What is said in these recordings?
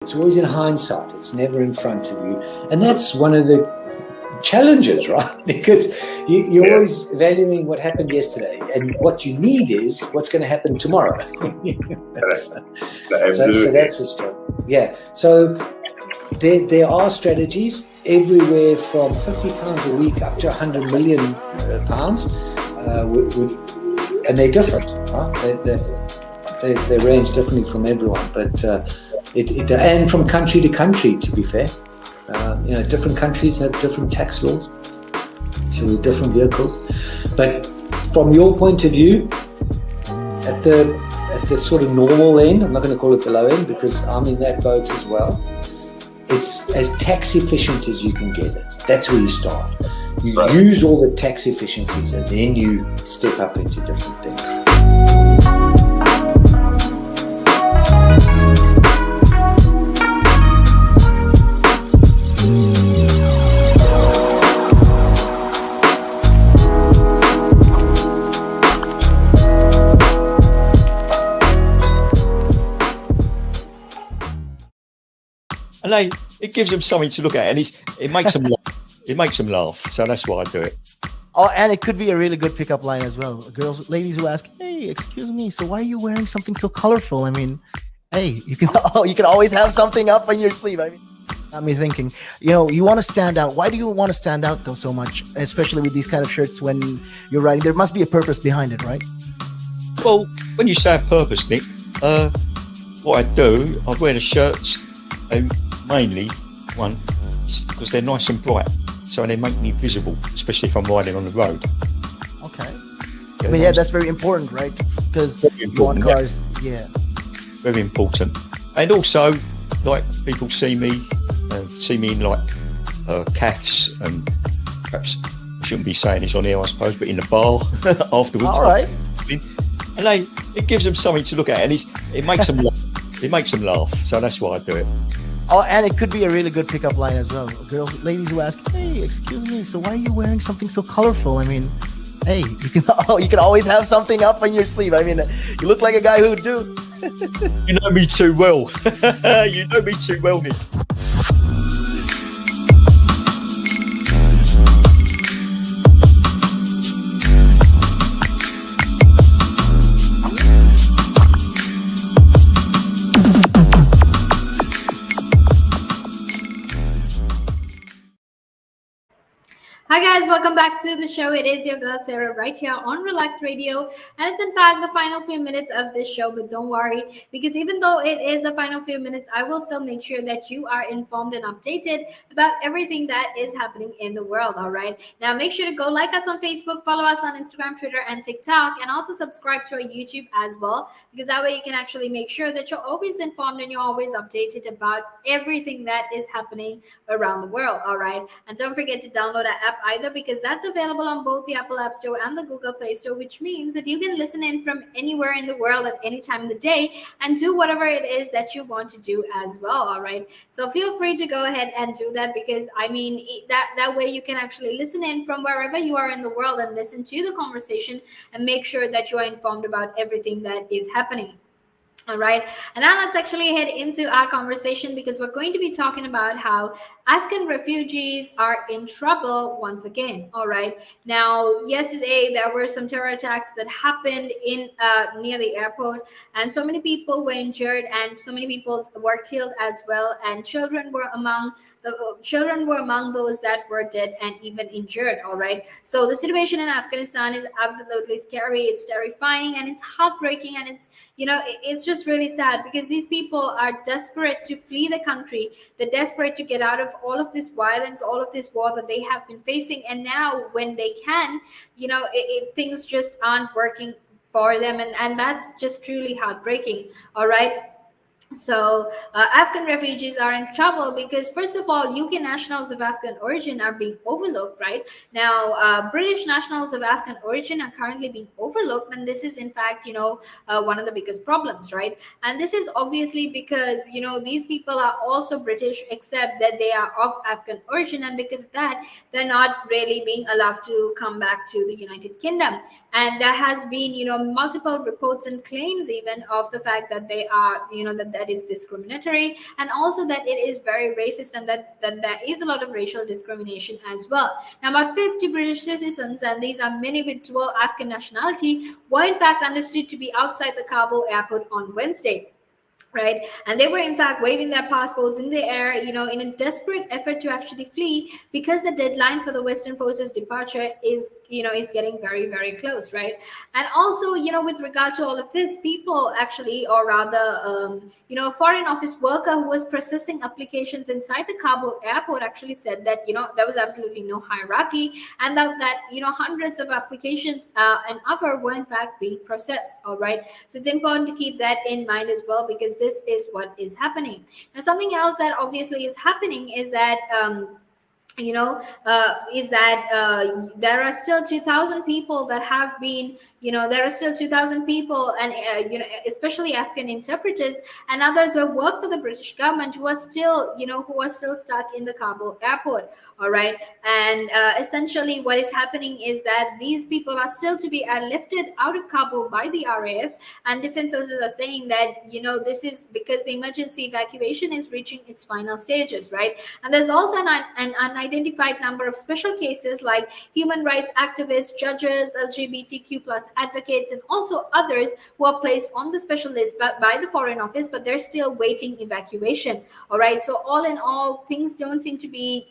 It's always in hindsight. It's never in front of you. And that's one of the challenges, right? Because you're always valuing what happened yesterday. And what you need is what's going to happen tomorrow. So that's a struggle. Yeah. So there are strategies everywhere from £50 a week up to £100 million pounds. And they're different, right? They range differently from everyone, but and from country to country, to be fair. Different countries have different tax laws, so different vehicles. But from your point of view, at the sort of normal end, I'm not going to call it the low end because I'm in that boat as well. It's as tax efficient as you can get it. That's where you start. You use all the tax efficiencies, and then you step up into different things. And it gives them something to look at, and it makes them laugh. It makes them laugh. So that's why I do it. Oh, and it could be a really good pickup line as well. Ladies who ask, "Hey, excuse me, so why are you wearing something so colorful?" I mean, hey, you can always have something up on your sleeve. I mean, got me thinking. You want to stand out. Why do you want to stand out though so much, especially with these kind of shirts when you're riding? There must be a purpose behind it, right? Well, when you say a purpose, Nick, what I do, I wear the shirts. Mainly, one, because they're nice and bright, so they make me visible, especially if I'm riding on the road. Okay. That's very important, right? Because you want cars, very important. And also, like, people see me in like calves, and perhaps I shouldn't be saying this on here, I suppose, but in the bar afterwards. All right. And it gives them something to look at, and it makes them laugh. It makes them laugh, so that's why I do it. Oh, and it could be a really good pickup line as well. Ladies who ask, "Hey, excuse me, so why are you wearing something so colorful?" I mean, hey, you can always have something up on your sleeve. I mean, you look like a guy who would do. You know me too well. You know me too well, Nick. Hi guys, welcome back to the show. It is your girl Sarah right here on Relaks Radio, and it's in fact the final few minutes of this show. But don't worry, because even though it is the final few minutes, I will still make sure that you are informed and updated about everything that is happening in the world. All right, now make sure to go like us on Facebook, follow us on Instagram, Twitter, and TikTok, and also subscribe to our YouTube as well, because that way you can actually make sure that you're always informed and you're always updated about everything that is happening around the world. All right, and don't forget to download our app either, because that's available on both the Apple App Store and the Google Play Store, which means that you can listen in from anywhere in the world at any time of the day and do whatever it is that you want to do as well. All right, so feel free to go ahead and do that, because that way you can actually listen in from wherever you are in the world and listen to the conversation and make sure that you are informed about everything that is happening. All right, and now let's actually head into our conversation, because we're going to be talking about how Afghan refugees are in trouble once again. All right, now yesterday there were some terror attacks that happened in near the airport, and so many people were injured and so many people were killed as well, and children were among those that were dead and even injured. All right, so the situation in Afghanistan is absolutely scary. It's terrifying and it's heartbreaking, and it's just really sad, because these people are desperate to flee the country. They're desperate to get out of all of this violence, all of this war that they have been facing, and now when they can, things just aren't working for them, and that's just truly heartbreaking. All right, so Afghan refugees are in trouble because, first of all, UK nationals of Afghan origin are being overlooked. Right now, British nationals of Afghan origin are currently being overlooked, and this is in fact one of the biggest problems, right? And this is obviously because these people are also British, except that they are of Afghan origin, and because of that they're not really being allowed to come back to the United Kingdom. And there has been multiple reports and claims even of the fact that they are that that is discriminatory, and also that it is very racist, and that there is a lot of racial discrimination as well. Now, about 50 British citizens, and these are many with dual Afghan nationality, were in fact understood to be outside the Kabul airport on Wednesday. Right, and they were in fact waving their passports in the air, in a desperate effort to actually flee, because the deadline for the Western forces departure is getting very, very close, right? And also, with regard to all of this, people actually, or rather, a foreign office worker who was processing applications inside the Kabul airport actually said that there was absolutely no hierarchy, and that hundreds of applications and offer were in fact being processed. All right, so it's important to keep that in mind as well, because this is what is happening. Now, something else that obviously is happening is that there are still 2,000 people that have been, there are still 2,000 people, and especially Afghan interpreters and others who work for the British government, who are still stuck in the Kabul airport. All right, and essentially what is happening is that these people are still to be airlifted out of Kabul by the RAF, and defense sources are saying that this is because the emergency evacuation is reaching its final stages, right? And there's also an unidentified number of special cases like human rights activists, judges, LGBTQ plus advocates, and also others who are placed on the special list by the Foreign Office, but they're still waiting evacuation. All right, so all in all, things don't seem to be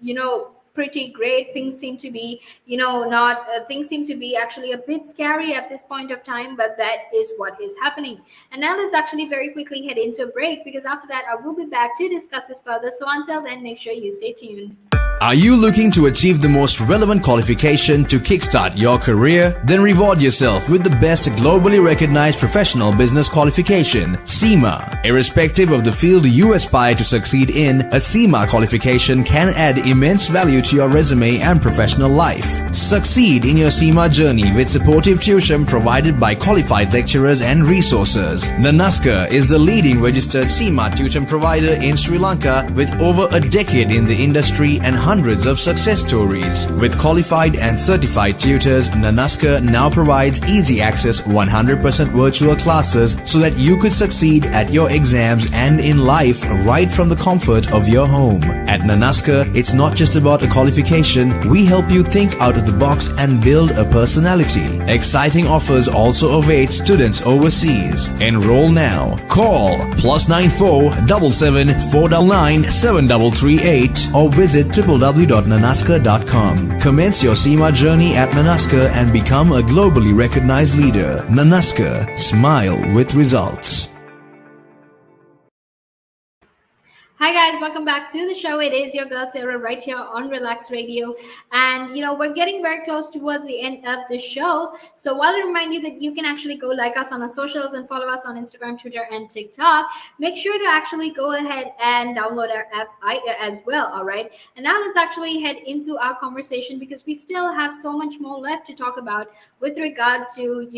pretty great. Things seem to be not things seem to be actually a bit scary at this point of time, but that is what is happening. And now let's actually very quickly head into a break, because after that I will be back to discuss this further. So until then, make sure you stay tuned. Are you looking to achieve the most relevant qualification to kickstart your career? Then reward yourself with the best globally recognized professional business qualification, CIMA. Irrespective of the field you aspire to succeed in, a CIMA qualification can add immense value to your resume and professional life. Succeed in your CIMA journey with supportive tuition provided by qualified lecturers and resources. Nanaska is the leading registered CIMA tuition provider in Sri Lanka, with over a decade in the industry and hundreds of success stories. With qualified and certified tutors, Nanaska now provides easy access 100% virtual classes so that you could succeed at your exams and in life right from the comfort of your home. At Nanaska, it's not just about a qualification. We help you think out of the box and build a personality. Exciting offers also await students overseas. Enroll now. Call +94 77 499 7338 or visit www.nanaska.com. Commence your CIMA journey at Nanaska and become a globally recognized leader. Nanaska, smile with results. Hi guys, welcome back to the show. It is your girl Sarah right here on Relaks Radio, and we're getting very close towards the end of the show. So while I remind you that you can actually go like us on our socials and follow us on Instagram, Twitter, and TikTok, make sure to actually go ahead and download our app as well. All right, and now let's actually head into our conversation, because we still have so much more left to talk about with regard to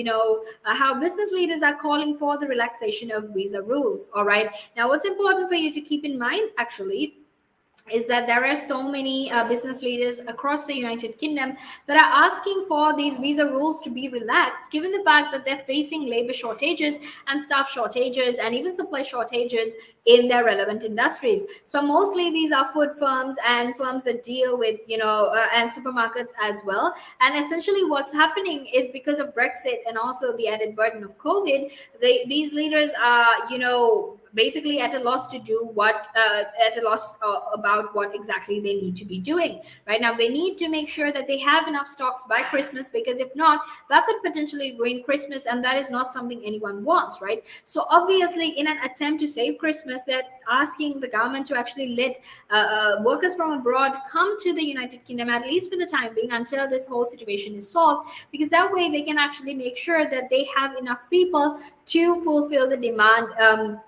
how business leaders are calling for the relaxation of visa rules. All right, now what's important for you to keep in mind actually is that there are so many business leaders across the United Kingdom that are asking for these visa rules to be relaxed, given the fact that they're facing labor shortages and staff shortages and even supply shortages in their relevant industries. So mostly these are food firms and firms that deal with, and supermarkets as well. And essentially what's happening is, because of Brexit and also the added burden of COVID, these leaders are, basically at a loss to do about what exactly they need to be doing. Right now, they need to make sure that they have enough stocks by Christmas, because if not, that could potentially ruin Christmas, and that is not something anyone wants, right? So obviously, in an attempt to save Christmas, they're asking the government to actually let workers from abroad come to the United Kingdom, at least for the time being, until this whole situation is solved, because that way they can actually make sure that they have enough people to fulfill the demand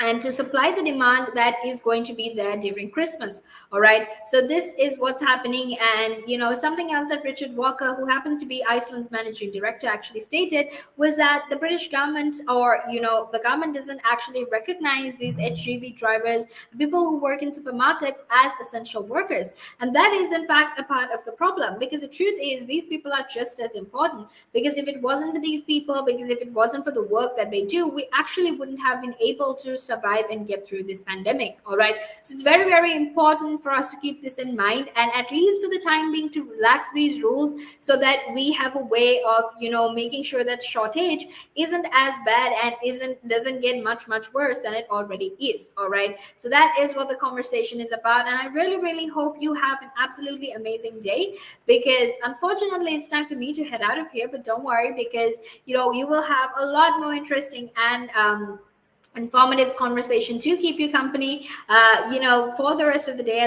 and to supply the demand that is going to be there during Christmas. All right, so this is what's happening. And something else that Richard Walker, who happens to be Iceland's managing director, actually stated was that the British government, or the government, doesn't actually recognize these HGV drivers, people who work in supermarkets, as essential workers. And that is in fact a part of the problem, because the truth is these people are just as important. Because if it wasn't for these people, because if it wasn't for the work that they do, we actually wouldn't have been able to survive and get through this pandemic. All right, so it's very, very important for us to keep this in mind, and at least for the time being, to relax these rules so that we have a way of, making sure that shortage isn't as bad and doesn't get much worse than it already is. All right, so that is what the conversation is about, and I really, really hope you have an absolutely amazing day, because unfortunately it's time for me to head out of here. But don't worry, because you will have a lot more interesting and informative conversation to keep you company for the rest of the day